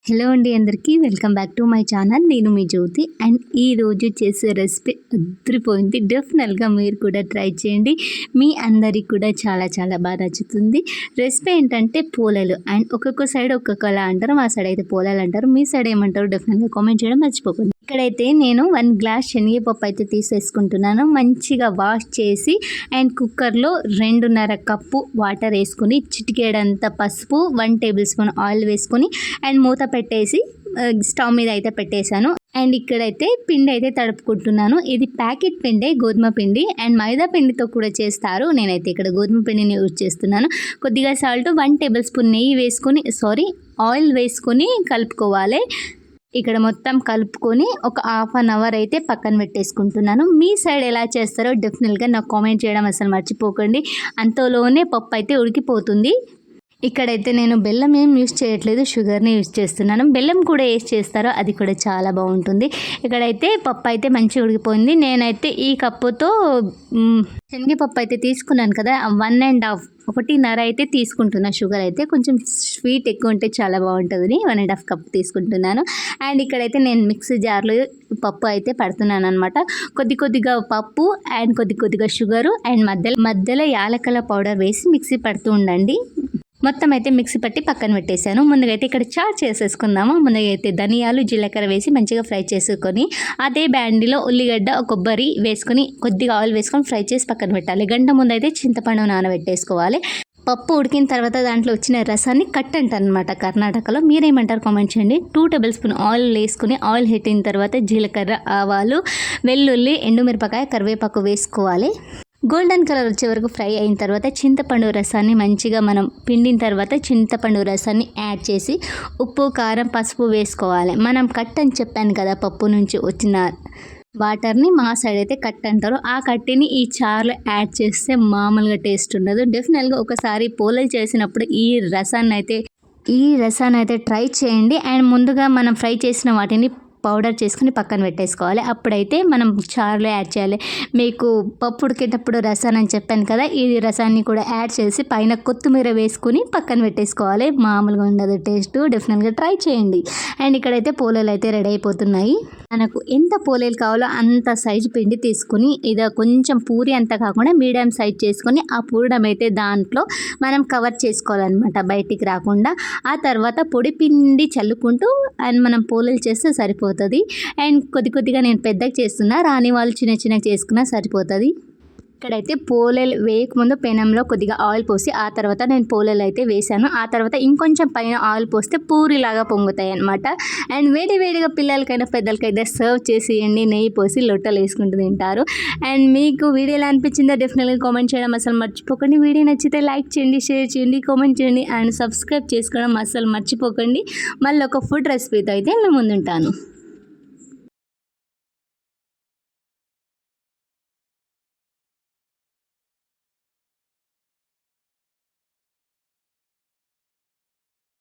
Hello అండి అందరికీ welcome back to my channel. నేను మీ జ్యోతి. అండ్ ఈరోజు చేసే రెసిపీ అదిరిపోయింది. డెఫినెట్గా మీరు కూడా ట్రై చేయండి. మీ అందరికి కూడా చాలా చాలా బాగా నచ్చుతుంది. రెసిపీ ఏంటంటే పోలలు. అండ్ ఒక్కొక్క సైడ్ ఒక్కొక్కలా అంటారు. మా సైడ్ అయితే పోలలు అంటారు. మీ సైడ్ ఏమంటారు డెఫినెట్గా కామెంట్ చేయడం మర్చిపోకండి. ఇక్కడైతే నేను 1 గ్లాస్ శనగపప్పు అయితే తీసేసుకుంటున్నాను. మంచిగా వాష్ చేసి అండ్ కుక్కర్లో 2.5 కప్పు వాటర్ వేసుకుని చిటికేడంత పసుపు 1 టేబుల్ స్పూన్ ఆయిల్ వేసుకొని అండ్ మూత పెట్టేసి స్టవ్ మీద అయితే పెట్టేశాను. అండ్ ఇక్కడైతే పిండి అయితే తడుపుకుంటున్నాను. ఇది ప్యాకెట్ పిండి, గోధుమ పిండి అండ్ మైదా పిండితో కూడా చేస్తారు. నేనైతే ఇక్కడ గోధుమ పిండిని యూజ్ చేస్తున్నాను. కొద్దిగా సాల్ట్ 1 టేబుల్ స్పూన్ నెయ్యి వేసుకొని ఆయిల్ వేసుకొని కలుపుకోవాలి. ఇక్కడ మొత్తం కలుపుకొని ఒక ½ అన్ అవర్ అయితే పక్కన పెట్టేసుకుంటున్నాను. మీ సైడ్ ఎలా చేస్తారో డెఫినెట్గా నాకు కామెంట్ చేయడం అసలు మర్చిపోకండి. అంతలోనే పప్పు అయితే ఉడికిపోతుంది. ఇక్కడైతే నేను బెల్లం ఏం యూజ్ చేయట్లేదు, షుగర్ని యూజ్ చేస్తున్నాను. బెల్లం కూడా వేసి చేస్తారో అది కూడా చాలా బాగుంటుంది. ఇక్కడైతే పప్పు అయితే మంచిగా ఉడికిపోయింది. నేనైతే ఈ కప్పుతో శనగపప్పు అయితే తీసుకున్నాను కదా, 1.5 అయితే తీసుకుంటున్నాను. షుగర్ అయితే కొంచెం స్వీట్ ఎక్కువ ఉంటే చాలా బాగుంటుందని 1.5 కప్ తీసుకుంటున్నాను. అండ్ ఇక్కడైతే నేను మిక్సీ జార్లో పప్పు అయితే పడుతున్నాను అనమాట. కొద్దిగా పప్పు అండ్ కొద్దిగా షుగరు అండ్ మధ్యలో యాలకుల పౌడర్ వేసి మిక్సీ పడుతూ ఉండండి. మొత్తం అయితే మిక్సీ పట్టి పక్కన పెట్టేశాను. ముందుగా అయితే ఇక్కడ చాట్ చేసేసుకుందాము. ముందుగా అయితే ధనియాలు, జీలకర్ర వేసి మంచిగా ఫ్రై చేసుకొని అదే బ్యాండిలో ఉల్లిగడ్డ, కొబ్బరి వేసుకొని కొద్దిగా ఆయిల్ వేసుకొని ఫ్రై చేసి పక్కన పెట్టాలి. గంట ముందు అయితే చింతపండు నానబెట్టేసుకోవాలి. పప్పు ఉడికిన తర్వాత దాంట్లో వచ్చిన రసాన్ని కట్ అంటారనమాట కర్ణాటకలో. మీరేమంటారు కామెంట్ చేయండి. 2 టేబుల్ స్పూన్ ఆయిల్ వేసుకుని ఆయిల్ హీట్ అయిన తర్వాత జీలకర్ర, ఆవాలు, వెల్లుల్లి, ఎండుమిరపకాయ, కరివేపాకు వేసుకోవాలి. గోల్డెన్ కలర్ వచ్చే వరకు ఫ్రై అయిన తర్వాత చింతపండు రసాన్ని మంచిగా మనం పిండిన తర్వాత చింతపండు రసాన్ని యాడ్ చేసి ఉప్పు, కారం, పసుపు వేసుకోవాలి. మనం కట్ అని చెప్పాను కదా, పప్పు నుంచి వచ్చిన వాటర్ని మా సైడ్ అయితే కట్ అంటారు. ఆ కట్టిని ఈ చారులో యాడ్ చేస్తే మామూలుగా టేస్ట్ ఉండదు. డెఫినెట్గా ఒకసారి పోలలు చేసినప్పుడు ఈ రసాన్ని అయితే ట్రై చేయండి. అండ్ ముందుగా మనం ఫ్రై చేసిన వాటిని పౌడర్ చేసుకుని పక్కన పెట్టేసుకోవాలి. అప్పుడైతే మనం చారులో యాడ్ చేయాలి. మీకు పప్పు ఉడికేటప్పుడు రసాన్ని అని చెప్పాను కదా, ఈ రసాన్ని కూడా యాడ్ చేసి పైన కొత్తిమీర వేసుకుని పక్కన పెట్టేసుకోవాలి. మామూలుగా ఉండదు టేస్ట్. డెఫినెట్గా ట్రై చేయండి. అండ్ ఇక్కడైతే పోలేలు అయితే రెడీ అయిపోతున్నాయి. మనకు ఎంత పోలేలు కావాలో అంత సైజు పిండి తీసుకుని ఇది కొంచెం పూరి అంతా కాకుండా మీడియం సైజ్ చేసుకొని ఆ పూరడం అయితే దాంట్లో మనం కవర్ చేసుకోవాలన్నమాట, బయటికి రాకుండా. ఆ తర్వాత పొడి పిండి చల్లుకుంటూ అండ్ మనం పోలేలు చేస్తే సరిపోతుంది. అండ్ కొద్దిగా నేను పెద్దగా చేస్తున్నా, రాని వాళ్ళు చిన్న చేసుకున్నా సరిపోతుంది. ఇక్కడైతే పోలేలు వేయకముందు పెనంలో కొద్దిగా ఆయిల్ పోసి ఆ తర్వాత నేను పోలేలు అయితే వేసాను. ఆ తర్వాత ఇంకొంచెం పైన ఆయిల్ పోస్తే పూరిలాగా పొంగుతాయి అనమాట. అండ్ వేడిగా పిల్లలకైనా పెద్దలకైనా సర్వ్ చేసేయండి. నెయ్యి పోసి లొట్టలు వేసుకుంటూ తింటారు. అండ్ మీకు వీడియో ఎలా అనిపించిందో డెఫినెట్గా కామెంట్ చేయడం అసలు మర్చిపోకండి. వీడియో నచ్చితే లైక్ చేయండి, షేర్ చేయండి, కామెంట్ చేయండి అండ్ సబ్స్క్రైబ్ చేసుకోవడం అసలు మర్చిపోకండి. మళ్ళీ ఒక ఫుడ్ రెసిపీతో అయితే మేము ముందుంటాను.